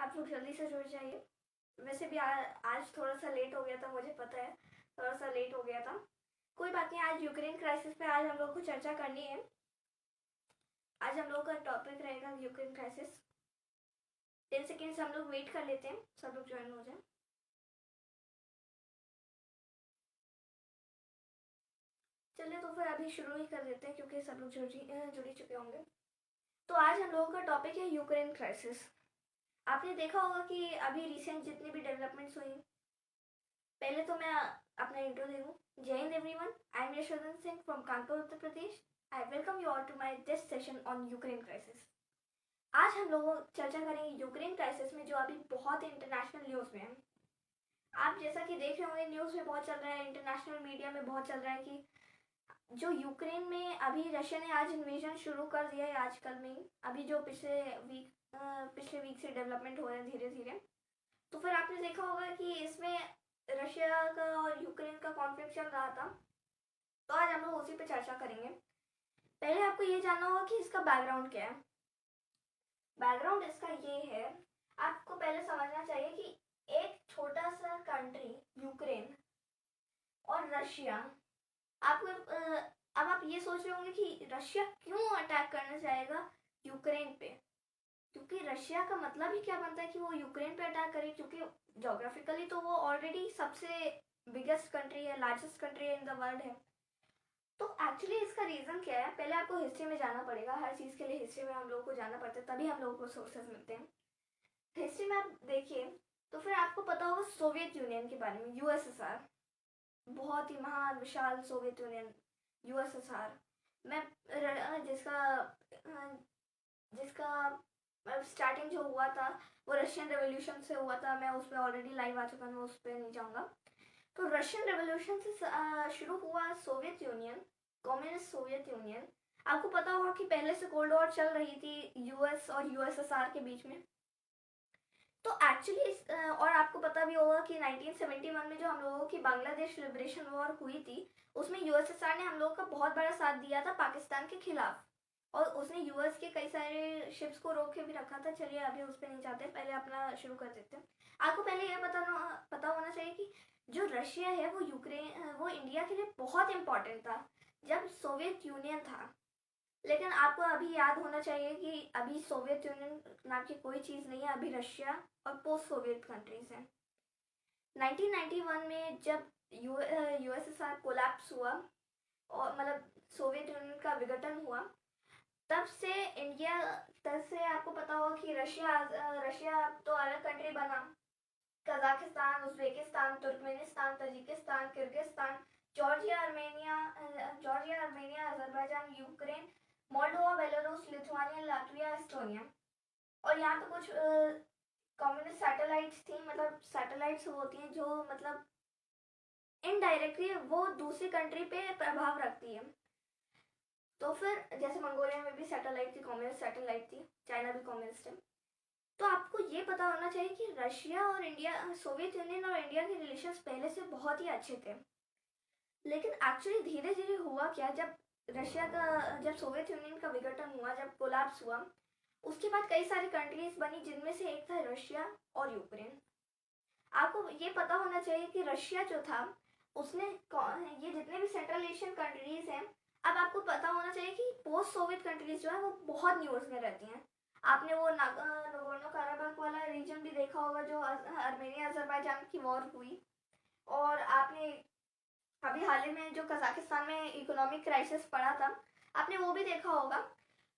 आप लोग जल्दी से जुड़ जाइए। वैसे भी आज थोड़ा सा लेट हो गया था, मुझे पता है थोड़ा सा लेट हो गया था। कोई बात नहीं, आज यूक्रेन क्राइसिस पे आज हम लोग को चर्चा करनी है। आज हम लोग का टॉपिक रहेगा यूक्रेन क्राइसिस। 10 सेकेंड्स हम लोग वेट कर लेते हैं, सब लोग ज्वाइन हो जाए। चलिए तो फिर अभी शुरू ही कर देते हैं क्योंकि सब लोग जुड़ ही चुके होंगे। तो आज हम लोगों का टॉपिक है यूक्रेन क्राइसिस। आपने देखा होगा कि अभी रिसेंट जितनी भी डेवलपमेंट्स हुई, पहले तो मैं अपना इंट्रो दे दूँ। Jai Hind everyone, I am Yashvardhan Singh from Kanpur Uttar Pradesh. I welcome you all to my this session on Ukraine crisis. आज हम लोग चर्चा करेंगे यूक्रेन क्राइसिस में, जो अभी बहुत इंटरनेशनल न्यूज़ में है। आप जैसा कि देख रहे होंगे, न्यूज़ में बहुत चल रहा है, इंटरनेशनल मीडिया में बहुत चल रहा है कि जो यूक्रेन में अभी रशिया ने आज इन्वेजन शुरू कर दिया है आजकल में ही, अभी जो पिछले वीक से डेवलपमेंट हो रहे हैं धीरे धीरे। तो फिर आपने देखा होगा कि इसमें रशिया का और यूक्रेन का कॉन्फ्लिक्ट चल रहा था। तो आज हम लोग उसी पे चर्चा करेंगे। पहले आपको ये जानना होगा कि इसका बैकग्राउंड क्या है। बैकग्राउंड इसका ये है, आपको पहले समझना चाहिए कि एक छोटा सा कंट्री यूक्रेन और रशिया, आपको अब आप ये सोच रहे होंगे कि रशिया क्यों अटैक करना चाहेगा यूक्रेन पे, क्योंकि रशिया का मतलब ही क्या बनता है कि वो यूक्रेन पे अटैक करे, क्योंकि जोग्राफिकली तो वो ऑलरेडी सबसे बिगेस्ट कंट्री है, largest country in the world है। तो एक्चुअली इसका रीज़न क्या है, पहले आपको हिस्ट्री में जाना पड़ेगा। हर चीज़ के लिए हिस्ट्री में हम लोगों को जाना पड़ता है, तभी हम लोगों को सोर्सेज मिलते हैं। हिस्ट्री में आप देखिए तो फिर आपको पता होगा सोवियत यूनियन के बारे में, यूएसएसआर, बहुत ही महान विशाल सोवियत यूनियन यूएसएसआर। मैं जिसका जिसका स्टार्टिंग जो हुआ था वो रशियन रेवोल्यूशन से हुआ था। मैं उस पर ऑलरेडी लाइव आ चुका हूँ, मैं उस पर नहीं जाऊँगा। तो रशियन रेवोल्यूशन से शुरू हुआ Soviet union, communist Soviet union. आपको पता होगा कि पहले से कोल्ड वॉर चल रही थी यूएस और यूएसएसआर के बीच में। तो एक्चुअली और आपको पता भी होगा कि 1971 में जो हम लोगों की बांग्लादेश लिबरेशन वॉर हुई थी, उसमें यूएसएसआर ने हम लोगों का बहुत बड़ा साथ दिया था पाकिस्तान के खिलाफ, और उसने यूएस के कई सारे शिप्स को रोक के भी रखा था। चलिए अभी उस पर नहीं जाते, पहले अपना शुरू कर देते हैं। आपको पहले ये पता होना चाहिए कि जो रशिया है वो इंडिया के लिए बहुत इंपॉर्टेंट था जब सोवियत यूनियन था। लेकिन आपको अभी याद होना चाहिए कि अभी सोवियत यूनियन नाम की कोई चीज़ नहीं है, अभी रशिया और पोस्ट सोवियत कंट्रीज हैं। 1991 में जब यूएसएसआर कोलैप्स हुआ और मतलब सोवियत यूनियन का विघटन हुआ, तब से आपको पता होगा कि रशिया तो अलग कंट्री बना। Kazakhstan, Uzbekistan, Turkmenistan, Tajikistan, Kyrgyzstan, Georgia, Armenia, Azerbaijan, Ukraine, Moldova, Belarus, Lithuania, Latvia, Estonia. और यहाँ तो कुछ कम्युनिस्ट सैटेलाइट्स थी, मतलब सैटेलाइट्स होती हैं जो मतलब इनडायरेक्टली वो दूसरी कंट्री पे प्रभाव रखती है। तो फिर जैसे मंगोलिया में भी सैटेलाइट थी, कम्युनिस्ट सैटेलाइट थी, चाइना भी कम्युनिस्ट है। तो आपको ये पता होना चाहिए कि रशिया और इंडिया, सोवियत यूनियन और इंडिया के रिलेशंस पहले से बहुत ही अच्छे थे। लेकिन एक्चुअली धीरे धीरे हुआ क्या, जब सोवियत यूनियन का विघटन हुआ, जब कोलैप्स हुआ, उसके बाद कई सारी कंट्रीज बनी, जिनमें से एक था रशिया और यूक्रेन। आपको ये पता होना चाहिए कि रशिया जो था उसने ये जितने भी सेंट्रल एशियन कंट्रीज हैं, अब आपको पता होना चाहिए कि पोस्ट सोवियत कंट्रीज जो है वो बहुत न्यूज़ में रहती हैं। आपने वो नागोर्नो काराबाख वाला रीजन भी देखा होगा, जो आर्मेनिया अजरबैजान की वॉर हुई। और आपने अभी हाल ही में जो कजाकिस्तान में इकोनॉमिक क्राइसिस पड़ा था, आपने वो भी देखा होगा।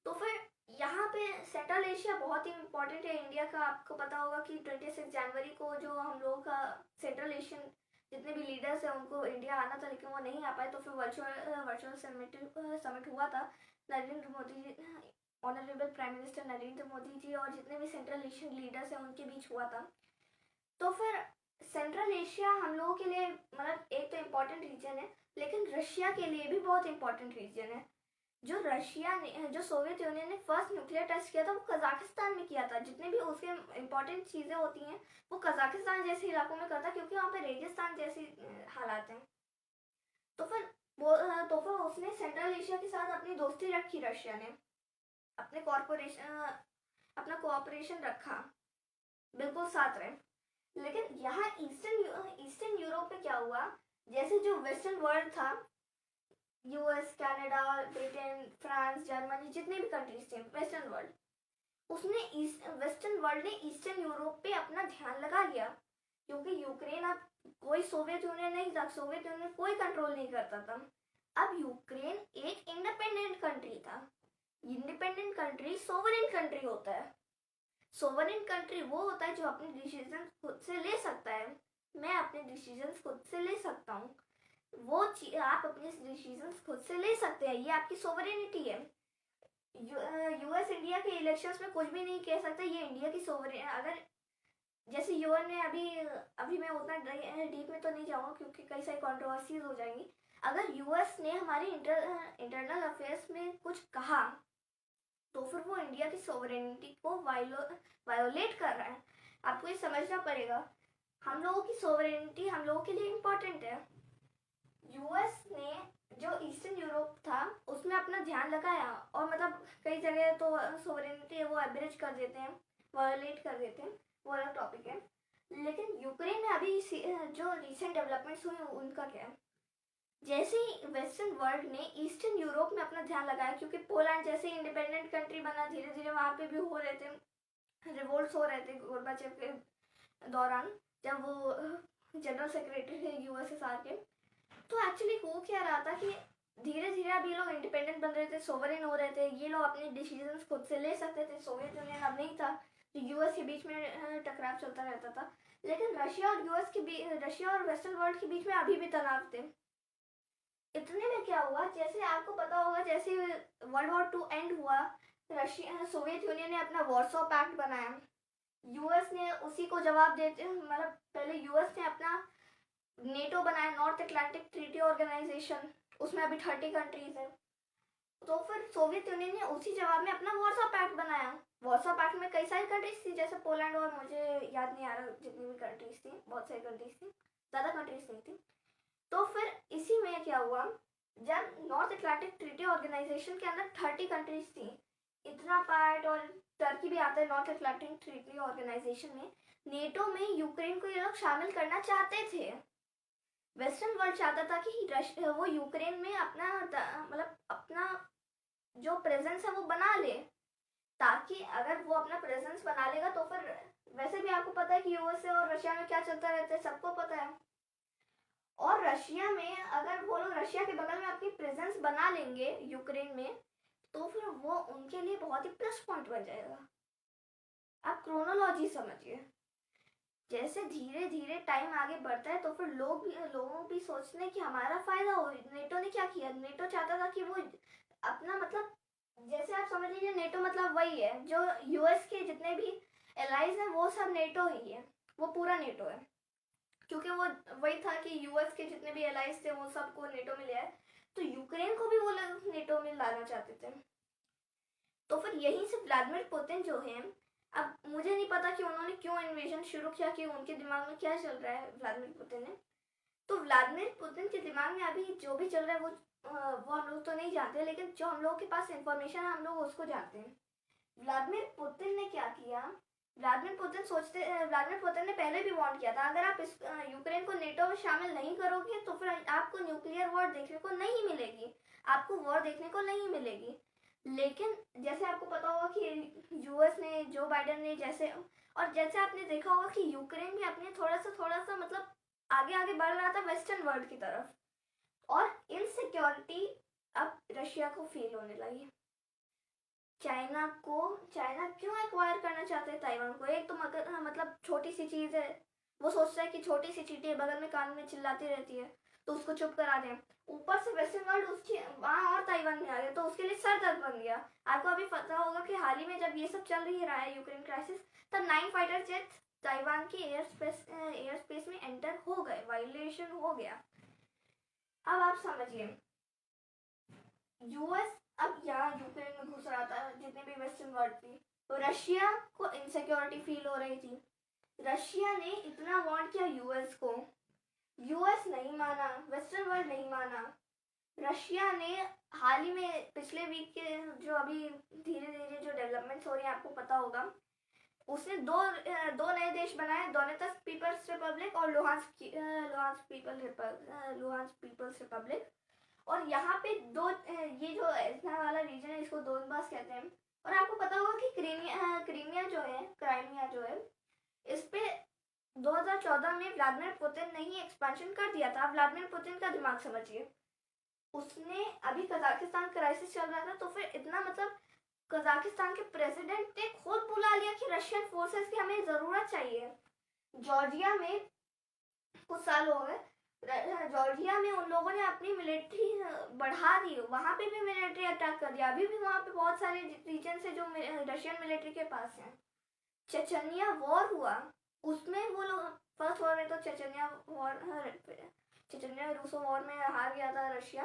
तो फिर यहाँ पे सेंट्रल एशिया बहुत ही इम्पोर्टेंट है इंडिया का। आपको पता होगा कि 26 जनवरी को जो हम लोगों का सेंट्रल एशियन जितने भी लीडर्स हैं उनको इंडिया आना था, लेकिन वो नहीं आ पाए। तो फिर वर्चुअल समिट हुआ था। Narendra Modi ji, honourable prime minister Narendra Modi ji और जितने भी सेंट्रल एशियन लीडर्स हैं उनके बीच हुआ था। तो फिर सेंट्रल एशिया हम लोगों के लिए मतलब एक तो इम्पोर्टेंट रीजन है, लेकिन रशिया के लिए भी बहुत इम्पोर्टेंट रीजन है। जो सोवियत यूनियन ने फर्स्ट न्यूक्लियर टेस्ट किया था वो कजाकिस्तान में किया था। जितने भी उसके इम्पोर्टेंट चीज़ें होती हैं वो कजाकिस्तान जैसे इलाकों में करता, क्योंकि वहाँ पे रेगिस्तान जैसी हालात हैं। तो फिर उसने सेंट्रल एशिया के साथ अपनी दोस्ती रखी, रशिया ने अपना कोऑपरेशन रखा। बिल्कुल साथ रहे। लेकिन यहाँ ईस्टर्न यूरोप में क्या हुआ, जैसे जो वेस्टर्न वर्ल्ड था, US, Canada, Britain, France, Germany, जितने भी कंट्रीज थे वेस्टर्न वर्ल्ड, उसने वेस्टर्न वर्ल्ड ने ईस्टर्न यूरोप पे अपना ध्यान लगा लिया, क्योंकि यूक्रेन अब कोई सोवियत यूनियन नहीं था, सोवियत यूनियन कोई कंट्रोल नहीं करता था। अब यूक्रेन एक इंडिपेंडेंट कंट्री था। इंडिपेंडेंट कंट्री सोवरेन कंट्री होता है। सोवरेन कंट्री वो होता है जो अपने डिसीजन खुद से ले सकता है। मैं अपने डिसीजन खुद से ले सकता हूँ, वो आप अपने डिसीजन खुद से ले सकते हैं, ये आपकी सोवरेनिटी है। यूएस इंडिया के इलेक्शंस में कुछ भी नहीं कह सकता, ये इंडिया की सोवरेन। अगर जैसे यूएन ने अभी मैं उतना डीप में तो नहीं जाऊँगा क्योंकि कई सारी कॉन्ट्रोवर्सीज हो जाएंगी। अगर यूएस ने हमारे इंटरनल अफेयर्स में कुछ कहा तो फिर वो इंडिया की सोवरेनिटी को वायोलेट कर रहा है। आपको ये समझना पड़ेगा, हम लोगों की सोवरेनिटी हम लोगों के लिए इम्पोर्टेंट है। यूएस ने जो ईस्टर्न यूरोप था उसमें अपना ध्यान लगाया, और मतलब कई जगह तो सोवरेनिटी है वो एब्रिज कर देते हैं, वायोलेट कर देते हैं, वो अलग टॉपिक है। लेकिन यूक्रेन में अभी जो रिसेंट डेवलपमेंट्स हुए उनका क्या है, जैसे ही वेस्टर्न वर्ल्ड ने ईस्टर्न यूरोप में अपना ध्यान लगाया, क्योंकि पोलैंड जैसे इंडिपेंडेंट कंट्री बना, धीरे धीरे वहाँ पे भी हो रहे थे रिवोल्ट्स, हो रहे थे गोरबाचेव के दौरान, जब वो जनरल सेक्रेटरी थे यूएसएसआर के। तो एक्चुअली हो क्या रहा था कि धीरे धीरे अब ये लोग इंडिपेंडेंट बन रहे थे, सोवरेन हो रहे थे, ये लोग अपने डिसीजंस खुद से ले सकते थे। सोवियत यूनियन अब नहीं था, तो यूएस के बीच में टकराव चलता रहता था। लेकिन रशिया और रशिया और वेस्टर्न वर्ल्ड के बीच में अभी भी तनाव थे। इतने में क्या हुआ, जैसे आपको पता होगा, जैसे वर्ल्ड वॉर 2 एंड हुआ, रशिया सोवियत यूनियन ने अपना वॉर्सो पैक्ट बनाया, यूएस ने उसी को जवाब देते, मतलब पहले यूएस ने अपना नेटो बनाया, नॉर्थ अटलांटिक ट्रीटी ऑर्गेनाइजेशन, उसमें अभी 30 कंट्रीज है। तो फिर सोवियत यूनियन ने उसी जवाब में अपना वॉर्सो पैक्ट बनाया। वॉर्सो पैक्ट में कई सारी कंट्रीज थी, जैसे पोलैंड, और मुझे याद नहीं आ रहा जितनी भी कंट्रीज थी, बहुत सारी कंट्रीज थी, ज़्यादा कंट्रीज नहीं थी। तो फिर इसी में क्या हुआ, जब नॉर्थ अटलांटिक ट्रीटी ऑर्गेनाइजेशन के अंदर 30 कंट्रीज थी, इतना पार्ट, और टर्की भी आता है नॉर्थ अटलांटिक ट्रीटी ऑर्गेनाइजेशन में, नेटो में यूक्रेन को ये लोग शामिल करना चाहते थे। वेस्टर्न वर्ल्ड चाहता था कि वो यूक्रेन में अपना मतलब अपना जो प्रेजेंस है वो बना ले, ताकि अगर वो अपना प्रेजेंस बना लेगा तो फिर, वैसे भी आपको पता है कि यूएसए और रशिया में क्या चलता रहता है, सबको पता है। और रशिया में अगर वो लोग रशिया के बगल में अपनी प्रेजेंस बना लेंगे यूक्रेन में, तो फिर वो उनके लिए बहुत ही प्लस पॉइंट बन जाएगा। आप क्रोनोलॉजी समझिए, जैसे धीरे धीरे टाइम आगे बढ़ता है तो फिर लोगों भी सोचते हैं कि हमारा फायदा हो। नेटो ने क्या किया, नेटो चाहता था कि वो अपना मतलब, जैसे आप समझ लीजिए नेटो मतलब वही है जो यूएस के जितने भी एलाइज हैं वो सब नेटो ही है, वो पूरा नेटो है, क्योंकि वो वही था कि यूएस के जितने भी एलाइज थे वो सबको नेटो में लिया है, तो यूक्रेन को भी वो लोग नेटो में लाना चाहते थे। तो फिर यहीं से व्लादिमीर पुतिन जो है, अब मुझे नहीं पता कि उन्होंने क्यों इन्वेजन शुरू किया, कि उनके दिमाग में क्या चल रहा है व्लादिमीर पुतिन ने। तो व्लादिमीर पुतिन के दिमाग में अभी जो भी चल रहा है वो हम लोग तो नहीं जानते, लेकिन जो हम लोग के पास इंफॉर्मेशन है हम लोग उसको जानते हैं। व्लादिमीर पुतिन ने क्या किया, व्लादिमीर पुतिन ने पहले भी वार्न किया था, अगर आप इस यूक्रेन को नेटो में शामिल नहीं करोगे तो फिर आपको न्यूक्लियर वॉर देखने को नहीं मिलेगी, आपको वॉर देखने को नहीं मिलेगी। लेकिन जैसे आपको पता होगा कि यूएस ने, जो बाइडेन ने, जैसे आपने देखा होगा कि यूक्रेन भी अपने थोड़ा सा मतलब आगे आगे बढ़ रहा था वेस्टर्न वर्ल्ड की तरफ, और इनसिक्योरिटी अब रशिया को फील होने लगी। चाइना क्यों एक्वायर करना चाहते हैं ताइवान को, एक तो मतलब छोटी सी चीज़ है, वो सोचता है कि छोटी सी चीटी बगल में कान में चिल्लाती रहती है तो उसको चुप करा दें, ऊपर से वेस्टर्न वर्ल्ड उसकी वहाँ और ताइवान में आ गया तो उसके लिए सर दर्द बन गया। आपको अभी पता होगा कि हाल ही में जब ये सब चल रही रहा है यूक्रेन क्राइसिस, तब 9 फाइटर जेट्स ताइवान की एयर स्पेस में एंटर हो गए, वायलेशन हो गया। अब आप समझिए, यूएस अब यहाँ यूक्रेन में घुस रहा था, जितने भी वेस्टर्न वर्ल्ड थी, तो रशिया को इनसिक्योरिटी फील हो रही थी। रशिया ने इतना वार्न किया यूएस को, यूएस नहीं माना, वेस्टर्न वर्ल्ड नहीं माना। रशिया ने हाल ही में पिछले वीक के जो अभी धीरे धीरे जो डेवलपमेंट्स हो रही है आपको पता होगा, उसने दो नए देश बनाए, डोनेट्स्क पीपल्स रिपब्लिक और लुहांस्क पीपल्स रिपब्लिक। और यहाँ पे ये जो इतना वाला रीजन है इसको डोनबास कहते हैं। और आपको पता होगा कि क्राइमिया जो है इस पे 2014 में व्लादिमीर पुतिन ने ही एक्सपेंशन कर दिया था। व्लादिमीर पुतिन का दिमाग समझिए, उसने अभी कजाकिस्तान क्राइसिस चल रहा था तो फिर इतना मतलब कजाकिस्तान के प्रेसिडेंट ने खुद बुला लिया कि रशियन फोर्सेस की हमें जरूरत चाहिए। जॉर्जिया में कुछ साल हो गए, जॉर्जिया में उन लोगों ने अपनी मिलिट्री बढ़ा दी, वहां पे भी मिलिट्री अटैक कर दिया। अभी भी वहां पे बहुत सारे रीजन है जो रशियन मिलिट्री के पास हैं। चेचनिया वॉर हुआ, उसमें वो लोग फर्स्ट वॉर में तो चेचनिया रूसो वॉर में हार गया था रशिया।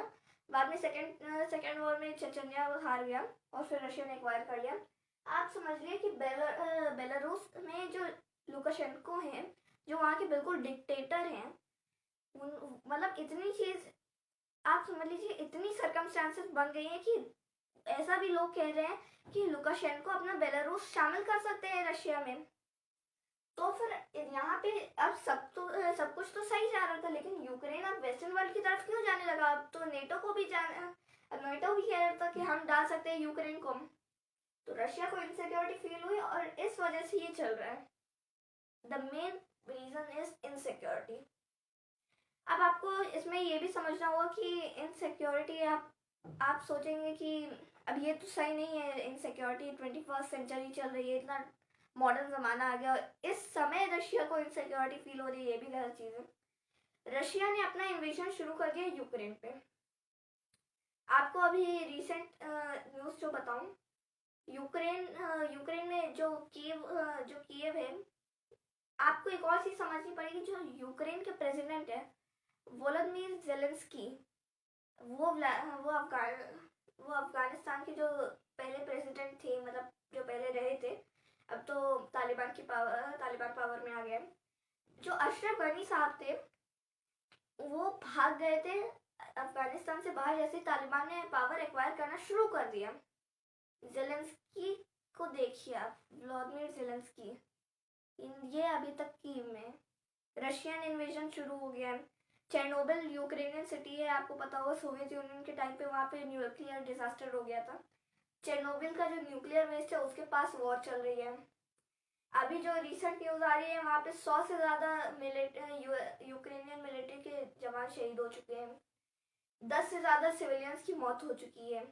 बाद में सेकेंड वॉर में चेचनिया हार गया और फिर रशिया ने एक्वायर कर लिया। आप समझ लिए कि बेलारूस में जो लुकाशेंको हैं, जो वहाँ के बिल्कुल डिक्टेटर हैं, मतलब इतनी चीज आप समझ लीजिए, इतनी सर्कमस्टांसेस बन गई हैं कि ऐसा भी लोग कह रहे हैं कि लुकाशेंको अपना बेलारूस शामिल कर सकते हैं रशिया में। तो फिर यहाँ पे अब सब कुछ तो सही जा रहा था, लेकिन यूक्रेन अब वेस्टर्न वर्ल्ड की तरफ क्यों जाने लगा? अब तो नेटो को भी नेटो भी कह रहा था कि हम डाल सकते हैं यूक्रेन को। तो रशिया को इनसिक्योरिटी फील हुई और इस वजह से ये चल रहा है। The main reason is insecurity. अब आपको इसमें ये भी समझना होगा कि इनसिक्योरिटी आप सोचेंगे कि अब ये तो सही नहीं है, इनसिक्योरिटी 21st सेंचुरी चल रही है, इतना मॉडर्न जमाना आ गया, इस समय रशिया को इनसिक्योरिटी फील हो रही है, ये भी गलत चीज है। रशिया ने अपना इन्वेजन शुरू कर दिया यूक्रेन पे। आपको अभी रिसेंट न्यूज जो बताऊं, यूक्रेन में जो कीव है, आपको एक और चीज समझनी पड़ेगी। जो यूक्रेन के प्रेसिडेंट है वोलोदिमीर जेलेंस्की, वो अफगानिस्तान के जो पहले प्रेसिडेंट थे, मतलब जो पहले रहे थे, अब तो तालिबान पावर में आ गया। जो अशरफ गनी साहब थे वो भाग गए थे अफगानिस्तान से बाहर जैसे तालिबान ने पावर एक्वायर करना शुरू कर दिया। जेलेंस्की को देखिए आप, व्लादिमीर जेलेंस्की, ये अभी तक कीव में। रशियन इन्वेजन शुरू हो गया। चेर्नोबिल यूक्रेनियन सिटी है, आपको पता होगा सोवियत यूनियन के टाइम पे वहाँ पे न्यूक्लियर डिजास्टर हो गया था। चेर्नोबिल का जो न्यूक्लियर वेस्ट है उसके पास वॉर चल रही है। अभी जो रिसेंट न्यूज आ रही है वहाँ पे 100 से ज्यादा यूक्रेनियन मिलिट्री के जवान शहीद हो चुके हैं, 10 से ज्यादा सिविलियंस की मौत हो चुकी है।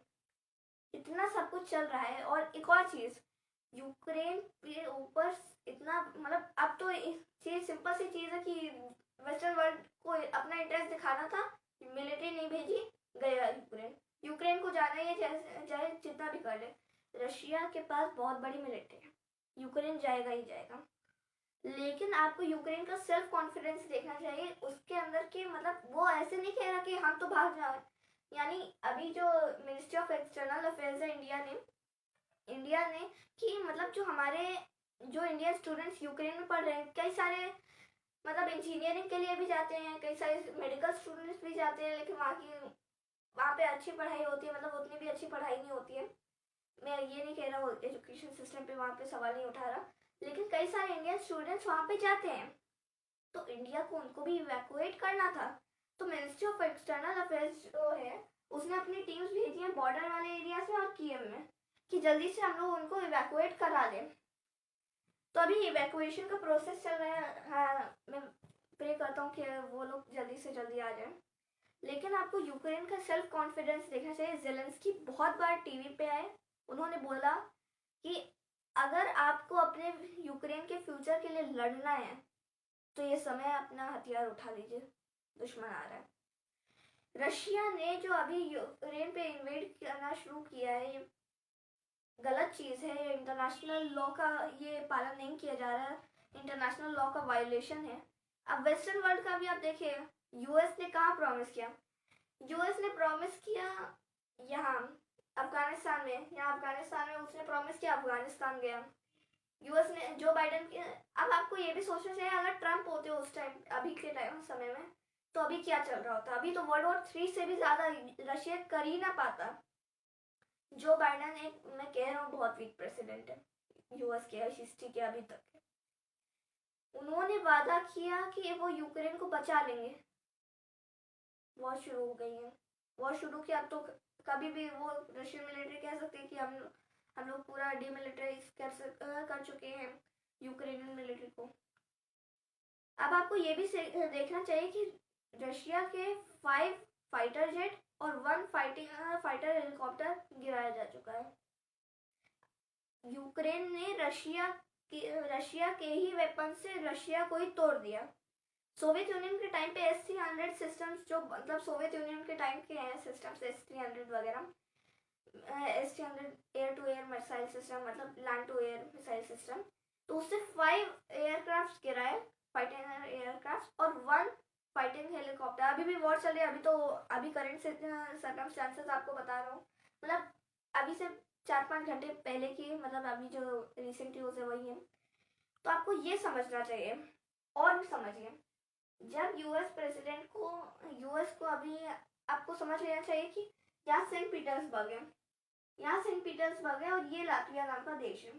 इतना सब कुछ चल रहा है। और एक और चीज, यूक्रेन के ऊपर इतना मतलब अब तो चीज सिंपल सी चीज है कि वेस्टर्न वर्ल्ड को अपना इंटरेस्ट दिखाना था, मिलिट्री नहीं भेजी, गया यूक्रेन को जाना ही चाहे जितना भी कर ले। रशिया के पास बहुत बड़ी मिलिट्री है, यूक्रेन जाएगा ही जाएगा। लेकिन आपको यूक्रेन का सेल्फ कॉन्फिडेंस देखना चाहिए, उसके अंदर के मतलब वो ऐसे नहीं कह रहा कि हम तो भाग जाए। यानी अभी जो मिनिस्ट्री ऑफ एक्सटर्नल अफेयर्स है इंडिया ने कि मतलब जो इंडियन स्टूडेंट्स यूक्रेन में पढ़ रहे हैं, कई सारे मतलब इंजीनियरिंग के लिए भी जाते हैं, कई सारे मेडिकल स्टूडेंट्स भी जाते हैं, लेकिन वहाँ पे अच्छी पढ़ाई होती है, मतलब उतनी भी अच्छी पढ़ाई नहीं होती है। मैं ये नहीं कह रहा हूँ एजुकेशन सिस्टम पे वहाँ पे सवाल नहीं उठा रहा, लेकिन कई सारे इंडियन स्टूडेंट्स वहाँ पे जाते हैं, तो इंडिया को उनको भी इवैक्यूएट करना था। तो मिनिस्ट्री ऑफ एक्सटर्नल अफेयर्स जो है उसने अपनी टीम्स भेजी हैं बॉर्डर वाले एरिया से और कीव में कि जल्दी से हम लोग उनको इवैक्यूएट करा दें। तो अभी इवैक्यूएशन का प्रोसेस चल रहा है। हाँ, मैं प्रे करता हूँ कि वो लोग जल्दी से जल्दी आ जाएं। लेकिन आपको यूक्रेन का सेल्फ कॉन्फिडेंस देखना चाहिए। जेलेंस्की बहुत बार टीवी पे आए, उन्होंने बोला कि अगर आपको अपने यूक्रेन के फ्यूचर के लिए लड़ना है तो ये समय अपना हथियार उठा लीजिए, दुश्मन आ रहा है। रशिया ने जो अभी यूक्रेन पे इन्वेड करना शुरू किया है, ये गलत चीज है। इंटरनेशनल लॉ का ये पालन नहीं किया जा रहा है, इंटरनेशनल लॉ का वायोलेशन है। अब वेस्टर्न वर्ल्ड का भी आप देखिए, यूएस ने कहाँ प्रॉमिस किया? यूएस ने प्रॉमिस किया यहाँ अफगानिस्तान में उसने प्रॉमिस किया, अफगानिस्तान गया। यूएस ने जो बाइडेन के, अब आपको ये भी सोचना चाहिए अगर ट्रम्प होते उस टाइम, अभी के टाइम समय में, तो अभी क्या चल रहा होता? अभी तो वर्ल्ड वॉर 3 से भी ज्यादा रशिया कर ही ना पाता। जो बाइडेन एक, मैं कह रहा हूँ, बहुत वीक प्रेसिडेंट है, यूएस के हिस्ट्री के अभी तक के। उन्होंने वादा किया कि वो यूक्रेन को बचा लेंगे। वॉर शुरू हो गई है, वॉर शुरू किया। अब तो कभी भी वो रशियन मिलिट्री कह सकते हैं कि हम लोग पूरा डीमिलिटराइज कर चुके हैं यूक्रेनियन मिलिट्री को। अब आपको ये भी देखना चाहिए कि रशिया के 5 फाइटर जेट और 1 फाइटर हेलीकॉप्टर गिराया जा चुका है। यूक्रेन ने रशिया के ही वेपन से रशिया को ही तोड़ दिया। सोवियत यूनियन के टाइम पे S-300 सिस्टम्स, जो मतलब सोवियत यूनियन के टाइम के हैं सिस्टम्स, S-300 वगैरह, S-300 air to air missile system, मतलब land to air missile system, तो उससे 5 एयरक्राफ्ट गिराए, फाइटिंग एयरक्राफ्ट, और 1 फाइटिंग हेलीकॉप्टर। अभी भी वॉर चल रही है। अभी करंट सर्कमस्टांसेस आपको बता रहा हूँ, मतलब अभी से 4-5 घंटे पहले की, मतलब अभी जो रिसेंट न्यूज़ है वही है। तो आपको ये समझना चाहिए। और भी समझिए, जब यूएस को अभी आपको समझ लेना चाहिए कि यहाँ सेंट पीटर्सबर्ग है और ये लातविया नाम का देश है।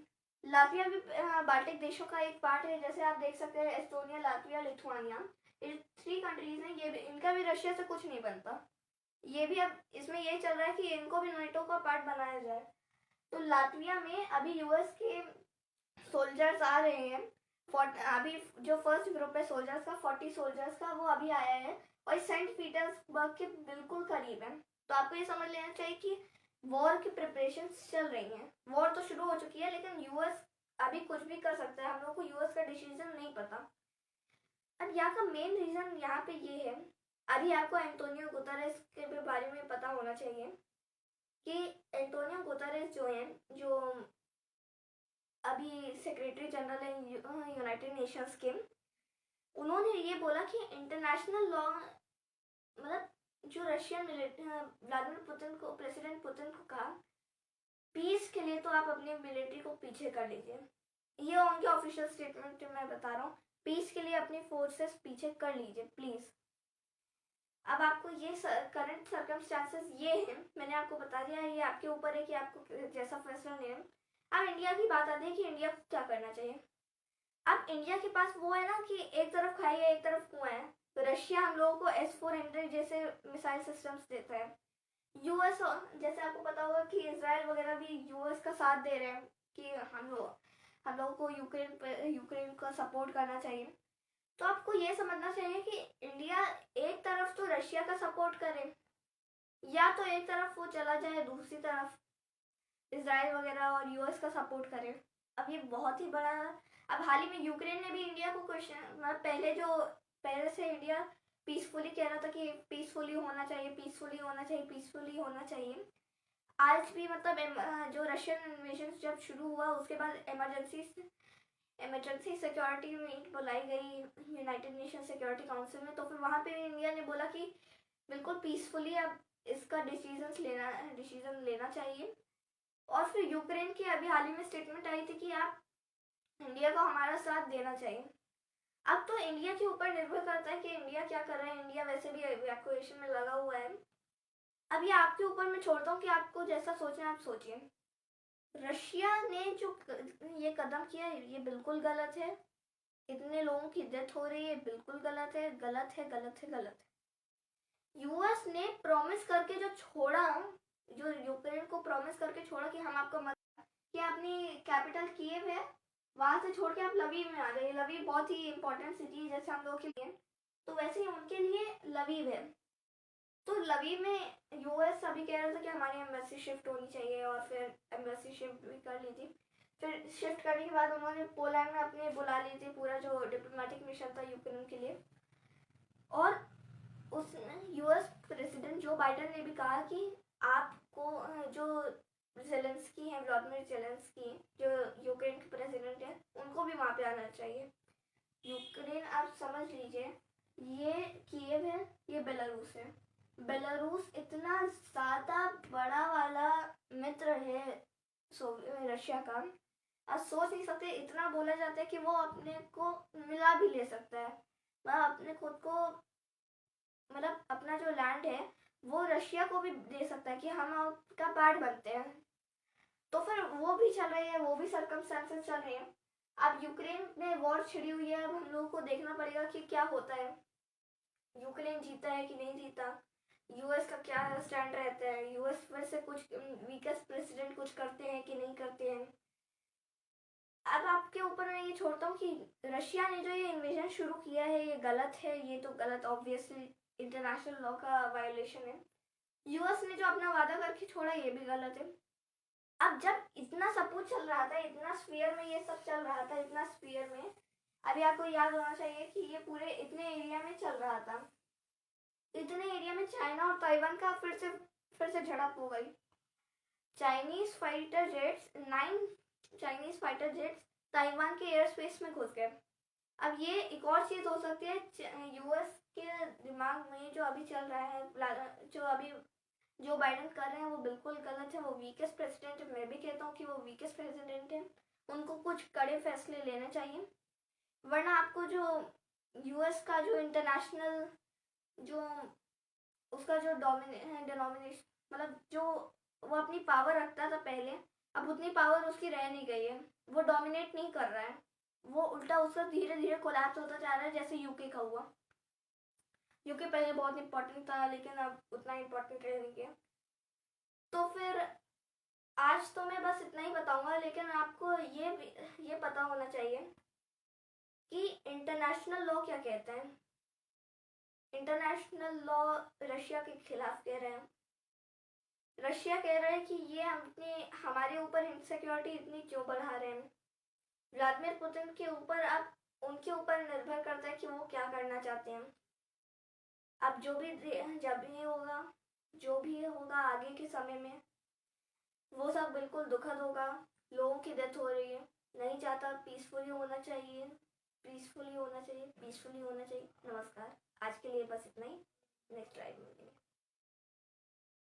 लातविया भी बाल्टिक देशों का एक पार्ट है। जैसे आप देख सकते हैं एस्टोनिया, लातविया, लिथुआनिया, ये 3 कंट्रीज हैं। ये भी, इनका भी रशिया से कुछ नहीं बनता। ये भी अब इसमें ये चल रहा है कि इनको भी नेटो का पार्ट बनाया जाए। तो लातविया में अभी यूएस के सोल्जर्स आ रहे हैं। अभी जो फर्स्ट ग्रुप है सोल्जर्स का, 40 सोल्जर्स का, वो अभी आया है और सेंट पीटर्सबर्ग के बिल्कुल करीब है। तो आपको ये समझ लेना चाहिए कि वॉर की प्रिपरेशंस चल रही हैं। वॉर तो शुरू हो चुकी है, लेकिन यूएस अभी कुछ भी कर सकता है। हम लोग को यूएस का डिसीजन नहीं पता। अब यहाँ का मेन रीजन यहाँ पे ये है, अभी आपको एंटोनियो गुतेरेस के बारे में पता होना चाहिए कि एंटोनियो गुतेरेस जो है, जो अभी सेक्रेटरी जनरल है यूनाइटेड नेशंस के, उन्होंने ये बोला कि इंटरनेशनल लॉ, मतलब जो रशियन व्लादिमीर पुतिन को, प्रेसिडेंट पुतिन को कहा, पीस के लिए तो आप अपनी मिलिट्री को पीछे कर लीजिए। ये उनके ऑफिशियल स्टेटमेंट मैं बता रहा हूँ, पीस के लिए अपनी फोर्सेस पीछे कर लीजिए प्लीज। अब आपको ये करंट सर्कमस्टांसेस ये हैं, मैंने आपको बता दिया है। ये आपके ऊपर है कि आपको जैसा फैसला लेना। अब इंडिया की बात आती है कि इंडिया को क्या करना चाहिए। अब इंडिया के पास वो है ना कि एक तरफ खाई है, एक तरफ कुआं है। तो रशिया हम लोगों को S-400 जैसे मिसाइल सिस्टम्स देता है। यूएस, जैसे आपको पता होगा कि इजराइल वगैरह भी यूएस का साथ दे रहे हैं कि हम लोगों को यूक्रेन का सपोर्ट करना चाहिए। तो आपको ये समझना चाहिए कि इंडिया एक तरफ तो रशिया का सपोर्ट करे, या तो एक तरफ वो चला जाए दूसरी तरफ इजराइल वगैरह और यूएस का सपोर्ट करे। अब ये बहुत ही बड़ा, अब हाल ही में यूक्रेन ने भी इंडिया को क्वेश्चन, मतलब पहले से इंडिया पीसफुली कह रहा था कि पीसफुली होना चाहिए, पीसफुली होना चाहिए, पीसफुली होना चाहिए। आज भी मतलब जो रशियन इन्वेजन जब शुरू हुआ उसके बाद इमरजेंसी सिक्योरिटी मीट बुलाई गई यूनाइटेड नेशन सिक्योरिटी काउंसिल में। तो फिर वहाँ पे इंडिया ने बोला कि बिल्कुल पीसफुली अब इसका डिसीजन लेना चाहिए। और फिर यूक्रेन की अभी हाल ही में स्टेटमेंट आई थी कि आप इंडिया को हमारा साथ देना चाहिए। अब तो इंडिया के ऊपर निर्भर करता है कि इंडिया क्या कर रहा है। इंडिया वैसे भी इवैक्यूएशन में लगा हुआ है। अब ये आपके ऊपर मैं छोड़ता हूँ कि आपको जैसा सोचना आप सोचिए। रशिया ने जो ये कदम किया है ये बिल्कुल गलत है। इतने लोगों की डेथ हो रही है, बिल्कुल गलत है, गलत है, गलत है, गलत है। यूएस ने प्रॉमिस करके जो छोड़ा, जो यूक्रेन को प्रॉमिस करके छोड़ा कि हम आपको कि अपनी कैपिटल कीव है वहां से छोड़ के आप लवीव में आ जाइए। लवीव बहुत ही इंपॉर्टेंट सिटी है जैसे हम लोग के लिए, तो वैसे ही उनके लिए लवीव है। तो लवीव में यूएस अभी कह रहा था कि हमारी एम्बेसी शिफ्ट होनी चाहिए, और फिर एम्बेसी शिफ्ट भी कर ली थी। फिर शिफ्ट करने के बाद उन्होंने पोलैंड में अपने बुला ली थी पूरा जो डिप्लोमेटिक मिशन था यूक्रेन के लिए। और उस यूएस प्रेसिडेंट जो बाइडेन ने भी कहा कि आपको जो जेलेंस्की है, व्लादिमीर जेलेंस्की, जो यूक्रेन के प्रेसिडेंट है, उनको भी वहाँ पे आना चाहिए। यूक्रेन आप समझ लीजिए, ये कीव है, ये बेलारूस है। बेलारूस इतना ज़्यादा बड़ा वाला मित्र है रशिया का, आप सोच नहीं सकते। इतना बोला जाता है कि वो अपने को मिला भी ले सकता है, मतलब अपने खुद को, मतलब अपना जो लैंड है वो रशिया को भी दे सकता है कि हम आपका पार्ट बनते हैं। तो फिर वो भी चल रही है, वो भी सर्कमस्टांसेस चल रहे हैं। अब यूक्रेन में वॉर छिड़ी हुई है, अब हम लोगों को देखना पड़ेगा कि क्या होता है, यूक्रेन जीता है कि नहीं जीता, यूएस का क्या स्टैंड रहता है, यूएस फिर से कुछ वीकेस्ट प्रेसिडेंट कुछ करते हैं कि नहीं करते हैं। अब आपके ऊपर मैं ये छोड़ता हूँ कि रशिया ने जो ये इन्वेजन शुरू किया है ये गलत है, ये तो गलत ऑब्वियसली इंटरनेशनल लॉ का वायोलेशन है। यूएस ने जो अपना वादा करके छोड़ा ये भी गलत है। अब जब इतना सब कुछ चल रहा था, इतना स्फीयर में ये सब चल रहा था, इतना स्फीयर में अभी आपको याद होना चाहिए कि ये पूरे इतने एरिया में चल रहा था, इतने एरिया में चाइना और ताइवान का फिर से झड़प हो गई। Chinese fighter jets 9 Chinese fighter jets Taiwan के एयर स्पेस में घुस गए। अब ये एक और चीज़ हो सकती है यूएस के दिमाग में जो अभी चल रहा है, जो अभी जो बाइडन कर रहे हैं वो बिल्कुल गलत है, वो वीकेस्ट प्रेसिडेंट है। मैं भी कहता हूँ कि वो वीकेस्ट प्रेसिडेंट है, उनको कुछ कड़े फैसले लेने चाहिए, वरना आपको जो यूएस का जो इंटरनेशनल जो उसका जो डिनोमिनेशन मतलब जो वो अपनी पावर रखता था पहले, अब उतनी पावर उसकी रह नहीं गई है, वो डोमिनेट नहीं कर रहा है, वो उल्टा उसका धीरे धीरे कोलैप्स होता जा रहा है, जैसे यूके का हुआ। यूके पहले बहुत इंपॉर्टेंट था लेकिन अब उतना इंपॉर्टेंट रह नहीं गया। तो फिर आज तो मैं बस इतना ही बताऊंगा, लेकिन आपको ये पता होना चाहिए कि इंटरनेशनल लॉ क्या कहता है। इंटरनेशनल लॉ रशिया के खिलाफ कह रहे हैं। रशिया कह रहा है कि ये हमारे ऊपर इनसिक्योरिटी इतनी क्यों बढ़ा रहे हैं। व्लादिमीर पुतिन के ऊपर अब उनके ऊपर निर्भर करता है कि वो क्या करना चाहते हैं। अब जो भी होगा आगे के समय में वो सब बिल्कुल दुखद होगा। लोगों की डेथ हो रही है, नहीं चाहता, पीसफुली होना चाहिए, पीसफुली होना चाहिए, पीसफुली होना चाहिए। नमस्कार, आज के लिए बस इतना ही, नेक्स्ट टाइम मिलेंगे।